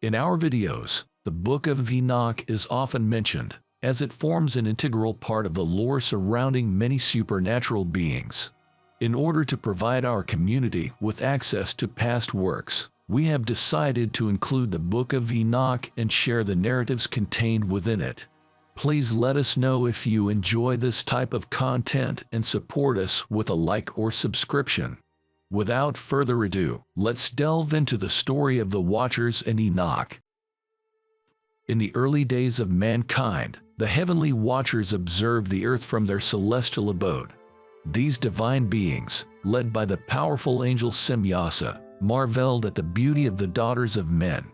In our videos, the Book of Enoch is often mentioned, as it forms an integral part of the lore surrounding many supernatural beings. In order to provide our community with access to past works, we have decided to include the Book of Enoch and share the narratives contained within it. Please let us know if you enjoy this type of content and support us with a like or subscription. Without further ado, let's delve into the story of the Watchers and Enoch. In the early days of mankind, the heavenly Watchers observed the earth from their celestial abode. These divine beings, led by the powerful angel Semjasa, marveled at the beauty of the daughters of men.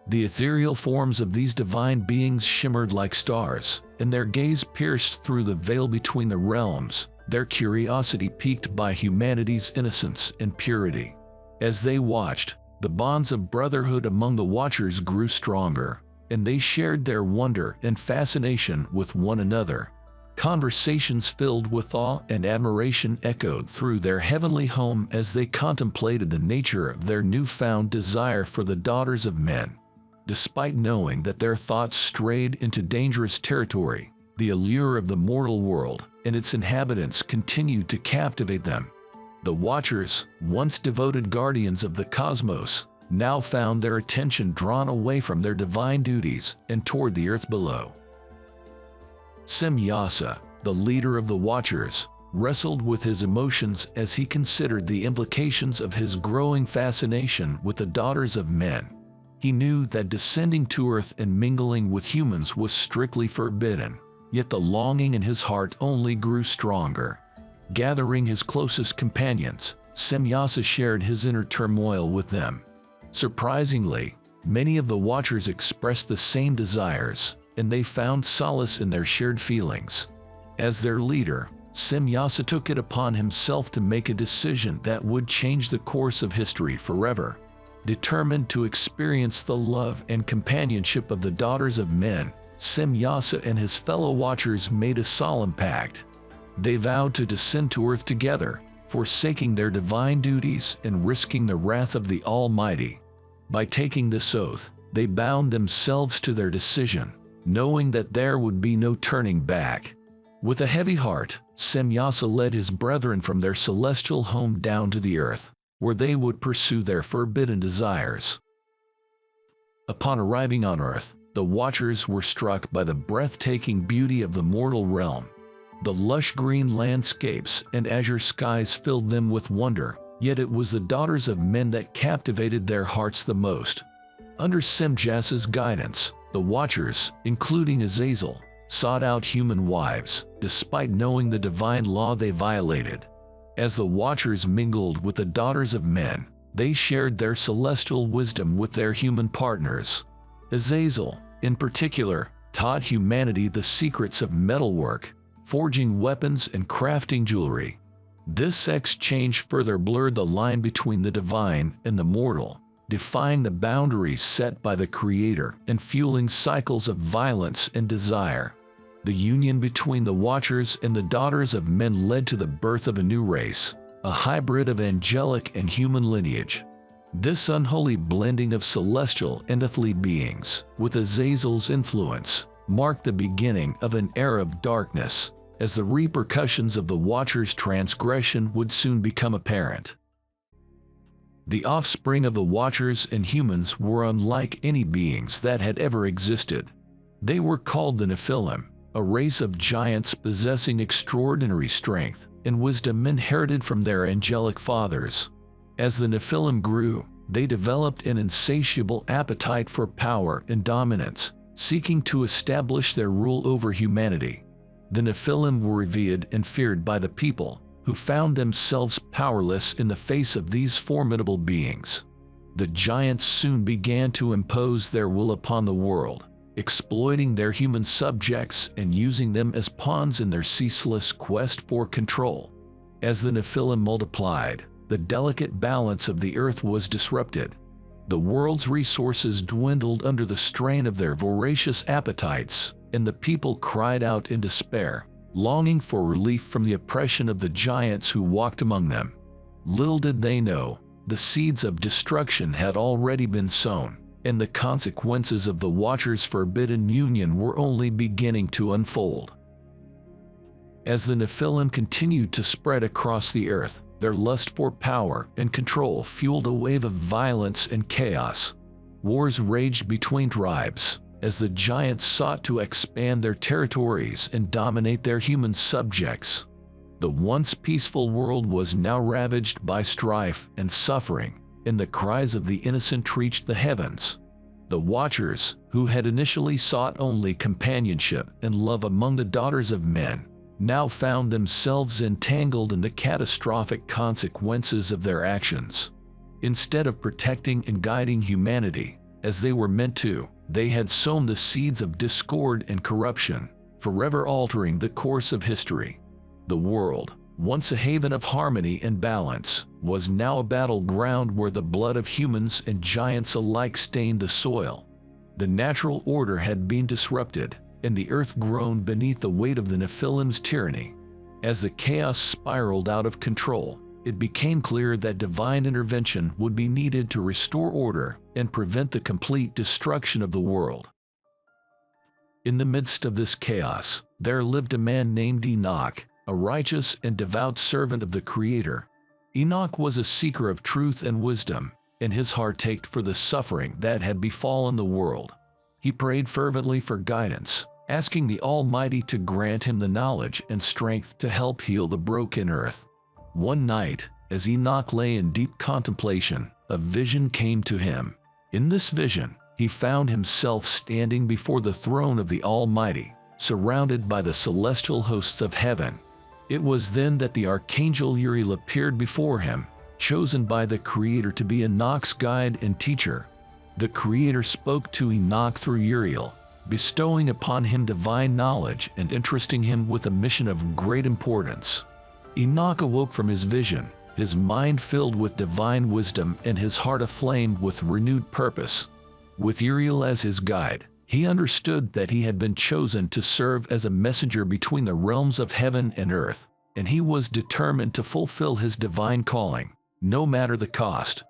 The ethereal forms of these divine beings shimmered like stars, and their gaze pierced through the veil between the realms, their curiosity piqued by humanity's innocence and purity. As they watched, the bonds of brotherhood among the Watchers grew stronger, and they shared their wonder and fascination with one another. Conversations filled with awe and admiration echoed through their heavenly home as they contemplated the nature of their newfound desire for the daughters of men. Despite knowing that their thoughts strayed into dangerous territory, the allure of the mortal world and its inhabitants continued to captivate them. The Watchers, once devoted guardians of the cosmos, now found their attention drawn away from their divine duties and toward the earth below. Semjasa, the leader of the Watchers, wrestled with his emotions as he considered the implications of his growing fascination with the daughters of men. He knew that descending to earth and mingling with humans was strictly forbidden, yet the longing in his heart only grew stronger. Gathering his closest companions, Semjasa shared his inner turmoil with them. Surprisingly, many of the Watchers expressed the same desires, and they found solace in their shared feelings. As their leader, Semjasa took it upon himself to make a decision that would change the course of history forever. Determined to experience the love and companionship of the daughters of men, Semjasa and his fellow Watchers made a solemn pact. They vowed to descend to earth together, forsaking their divine duties and risking the wrath of the Almighty. By taking this oath, they bound themselves to their decision, knowing that there would be no turning back. With a heavy heart, Semjasa led his brethren from their celestial home down to the earth, where they would pursue their forbidden desires. Upon arriving on earth, the Watchers were struck by the breathtaking beauty of the mortal realm. The lush green landscapes and azure skies filled them with wonder, yet it was the daughters of men that captivated their hearts the most. Under Semjasa's guidance, the Watchers, including Azazel, sought out human wives, despite knowing the divine law they violated. As the Watchers mingled with the daughters of men, they shared their celestial wisdom with their human partners. Azazel, in particular, taught humanity the secrets of metalwork, forging weapons and crafting jewelry. This exchange further blurred the line between the divine and the mortal, defying the boundaries set by the Creator and fueling cycles of violence and desire. The union between the Watchers and the daughters of men led to the birth of a new race, a hybrid of angelic and human lineage. This unholy blending of celestial and earthly beings, with Azazel's influence, marked the beginning of an era of darkness, as the repercussions of the Watchers' transgression would soon become apparent. The offspring of the Watchers and humans were unlike any beings that had ever existed. They were called the Nephilim, a race of giants possessing extraordinary strength and wisdom inherited from their angelic fathers. As the Nephilim grew, they developed an insatiable appetite for power and dominance, seeking to establish their rule over humanity. The Nephilim were revered and feared by the people, who found themselves powerless in the face of these formidable beings. The giants soon began to impose their will upon the world, exploiting their human subjects and using them as pawns in their ceaseless quest for control. As the Nephilim multiplied, the delicate balance of the earth was disrupted. The world's resources dwindled under the strain of their voracious appetites, and the people cried out in despair, longing for relief from the oppression of the giants who walked among them. Little did they know, the seeds of destruction had already been sown. and the consequences of the Watchers' forbidden union were only beginning to unfold. As the Nephilim continued to spread across the earth, their lust for power and control fueled a wave of violence and chaos. Wars raged between tribes, as the giants sought to expand their territories and dominate their human subjects. The once peaceful world was now ravaged by strife and suffering, and the cries of the innocent reached the heavens. The Watchers, who had initially sought only companionship and love among the daughters of men, now found themselves entangled in the catastrophic consequences of their actions. Instead of protecting and guiding humanity, as they were meant to, they had sown the seeds of discord and corruption, forever altering the course of history. The world, once a haven of harmony and balance, was now a battleground where the blood of humans and giants alike stained the soil. The natural order had been disrupted, and the earth groaned beneath the weight of the Nephilim's tyranny. As the chaos spiraled out of control, it became clear that divine intervention would be needed to restore order and prevent the complete destruction of the world. In the midst of this chaos, there lived a man named Enoch, a righteous and devout servant of the Creator. Enoch was a seeker of truth and wisdom, and his heart ached for the suffering that had befallen the world. He prayed fervently for guidance, asking the Almighty to grant him the knowledge and strength to help heal the broken earth. One night, as Enoch lay in deep contemplation, a vision came to him. In this vision, he found himself standing before the throne of the Almighty, surrounded by the celestial hosts of heaven. It was then that the archangel Uriel appeared before him, chosen by the Creator to be Enoch's guide and teacher. The Creator spoke to Enoch through Uriel, bestowing upon him divine knowledge and entrusting him with a mission of great importance. Enoch awoke from his vision, his mind filled with divine wisdom and his heart aflame with renewed purpose. With Uriel as his guide, he understood that he had been chosen to serve as a messenger between the realms of heaven and earth, and he was determined to fulfill his divine calling, no matter the cost.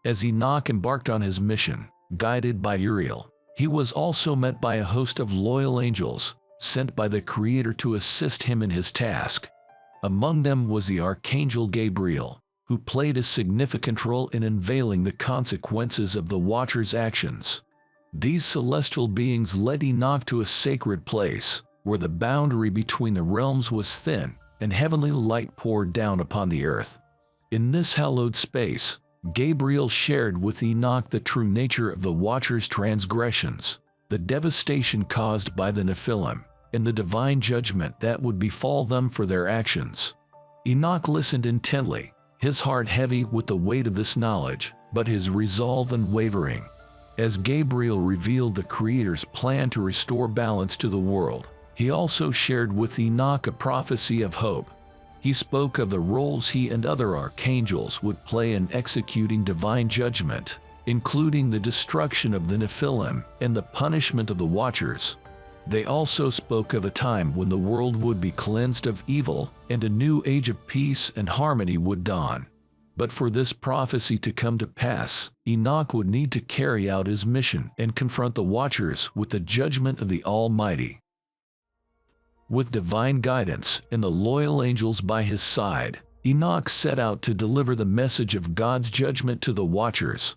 As Enoch embarked on his mission, guided by Uriel, he was also met by a host of loyal angels, sent by the Creator to assist him in his task. Among them was the archangel Gabriel, who played a significant role in unveiling the consequences of the Watchers' actions. These celestial beings led Enoch to a sacred place, where the boundary between the realms was thin, and heavenly light poured down upon the earth. In this hallowed space, Gabriel shared with Enoch the true nature of the Watchers' transgressions, the devastation caused by the Nephilim, and the divine judgment that would befall them for their actions. Enoch listened intently, his heart heavy with the weight of this knowledge, but his resolve unwavering. As Gabriel revealed the Creator's plan to restore balance to the world, he also shared with Enoch a prophecy of hope. He spoke of the roles he and other archangels would play in executing divine judgment, including the destruction of the Nephilim and the punishment of the Watchers. They also spoke of a time when the world would be cleansed of evil and a new age of peace and harmony would dawn. But for this prophecy to come to pass, Enoch would need to carry out his mission and confront the Watchers with the judgment of the Almighty. With divine guidance and the loyal angels by his side, Enoch set out to deliver the message of God's judgment to the Watchers.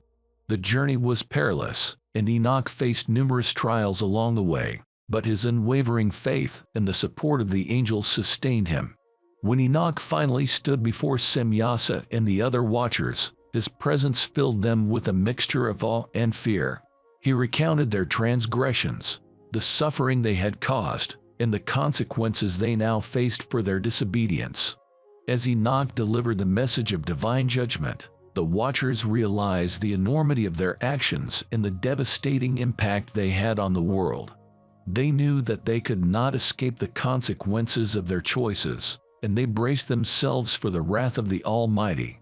The journey was perilous, and Enoch faced numerous trials along the way, but his unwavering faith and the support of the angels sustained him. When Enoch finally stood before Semjasa and the other Watchers, his presence filled them with a mixture of awe and fear. He recounted their transgressions, the suffering they had caused, and the consequences they now faced for their disobedience. As Enoch delivered the message of divine judgment, the Watchers realized the enormity of their actions and the devastating impact they had on the world. They knew that they could not escape the consequences of their choices, and they braced themselves for the wrath of the Almighty.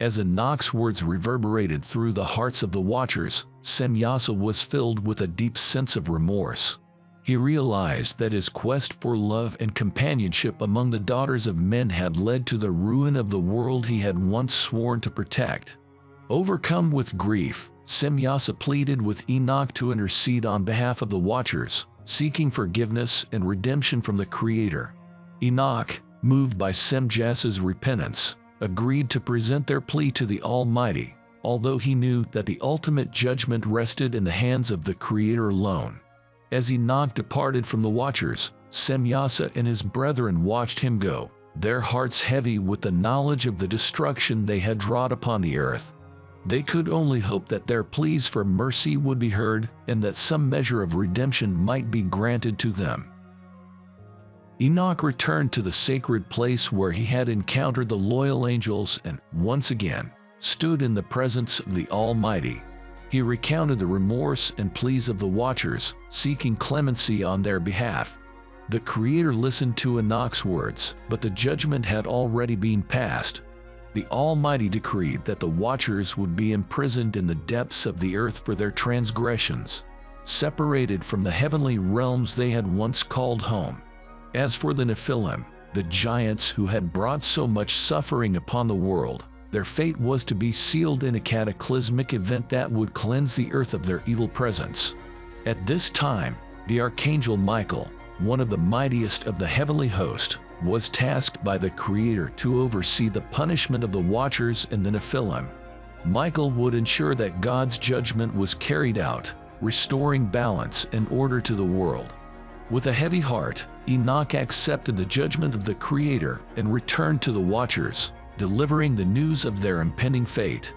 As Enoch's words reverberated through the hearts of the Watchers, Semjasa was filled with a deep sense of remorse. He realized that his quest for love and companionship among the daughters of men had led to the ruin of the world he had once sworn to protect. Overcome with grief, Semjasa pleaded with Enoch to intercede on behalf of the Watchers, seeking forgiveness and redemption from the Creator. Enoch, moved by Semjasa's repentance, agreed to present their plea to the Almighty, although he knew that the ultimate judgment rested in the hands of the Creator alone. As Enoch departed from the Watchers, Semjasa and his brethren watched him go, their hearts heavy with the knowledge of the destruction they had brought upon the earth. They could only hope that their pleas for mercy would be heard and that some measure of redemption might be granted to them. Enoch returned to the sacred place where he had encountered the loyal angels and, once again, stood in the presence of the Almighty. He recounted the remorse and pleas of the Watchers, seeking clemency on their behalf. The Creator listened to Enoch's words, but the judgment had already been passed. The Almighty decreed that the Watchers would be imprisoned in the depths of the earth for their transgressions, separated from the heavenly realms they had once called home. As for the Nephilim, the giants who had brought so much suffering upon the world, their fate was to be sealed in a cataclysmic event that would cleanse the earth of their evil presence. At this time, the archangel Michael, one of the mightiest of the heavenly host, was tasked by the Creator to oversee the punishment of the Watchers and the Nephilim. Michael would ensure that God's judgment was carried out, restoring balance and order to the world. With a heavy heart, Enoch accepted the judgment of the Creator and returned to the Watchers, delivering the news of their impending fate.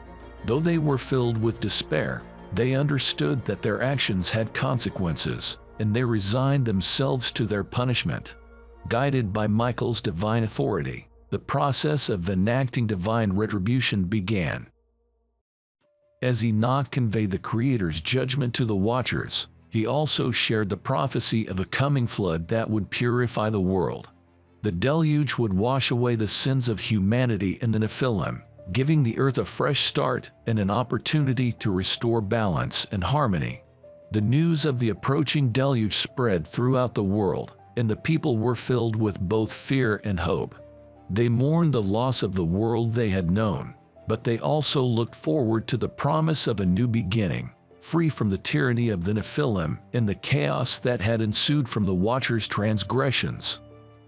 Though they were filled with despair, they understood that their actions had consequences, and they resigned themselves to their punishment. Guided by Michael's divine authority, the process of enacting divine retribution began. As Enoch conveyed the Creator's judgment to the Watchers, he also shared the prophecy of a coming flood that would purify the world. The deluge would wash away the sins of humanity and the Nephilim, giving the earth a fresh start and an opportunity to restore balance and harmony. The news of the approaching deluge spread throughout the world, and the people were filled with both fear and hope. They mourned the loss of the world they had known, but they also looked forward to the promise of a new beginning, free from the tyranny of the Nephilim and the chaos that had ensued from the Watchers' transgressions.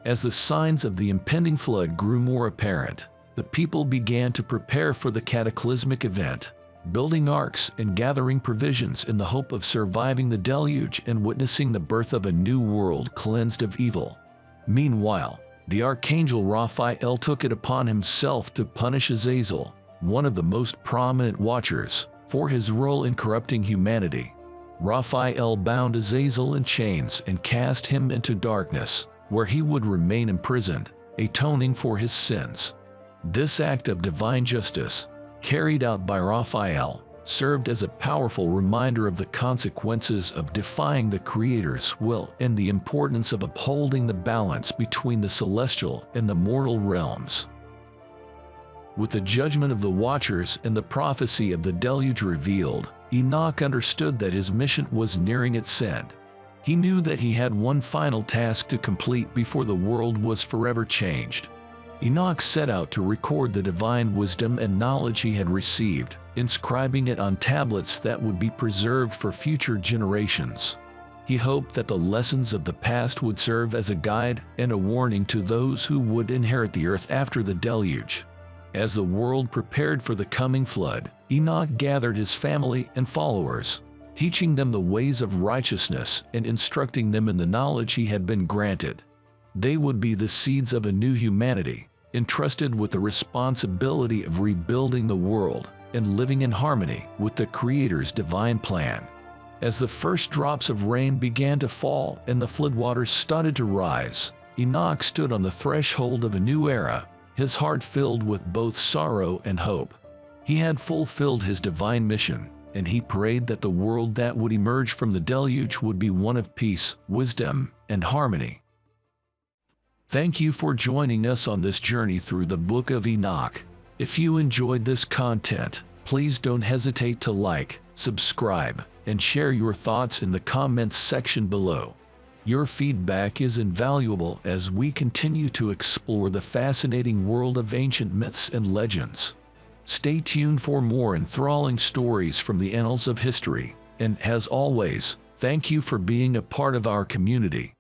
As the signs of the impending flood grew more apparent, the people began to prepare for the cataclysmic event, building arks and gathering provisions in the hope of surviving the deluge and witnessing the birth of a new world cleansed of evil. Meanwhile, the archangel Raphael took it upon himself to punish Azazel, one of the most prominent Watchers, for his role in corrupting humanity. Raphael bound Azazel in chains and cast him into darkness, where he would remain imprisoned, atoning for his sins. This act of divine justice, carried out by Raphael, served as a powerful reminder of the consequences of defying the Creator's will and the importance of upholding the balance between the celestial and the mortal realms. With the judgment of the Watchers and the prophecy of the deluge revealed, Enoch understood that his mission was nearing its end. He knew that he had one final task to complete before the world was forever changed. Enoch set out to record the divine wisdom and knowledge he had received, inscribing it on tablets that would be preserved for future generations. He hoped that the lessons of the past would serve as a guide and a warning to those who would inherit the earth after the deluge. As the world prepared for the coming flood, Enoch gathered his family and followers, teaching them the ways of righteousness and instructing them in the knowledge he had been granted. They would be the seeds of a new humanity, entrusted with the responsibility of rebuilding the world and living in harmony with the Creator's divine plan. As the first drops of rain began to fall and the floodwaters started to rise, Enoch stood on the threshold of a new era, his heart filled with both sorrow and hope. He had fulfilled his divine mission, and he prayed that the world that would emerge from the deluge would be one of peace, wisdom, and harmony. Thank you for joining us on this journey through the Book of Enoch. If you enjoyed this content, please don't hesitate to like, subscribe, and share your thoughts in the comments section below. Your feedback is invaluable as we continue to explore the fascinating world of ancient myths and legends. Stay tuned for more enthralling stories from the annals of history, and as always, thank you for being a part of our community.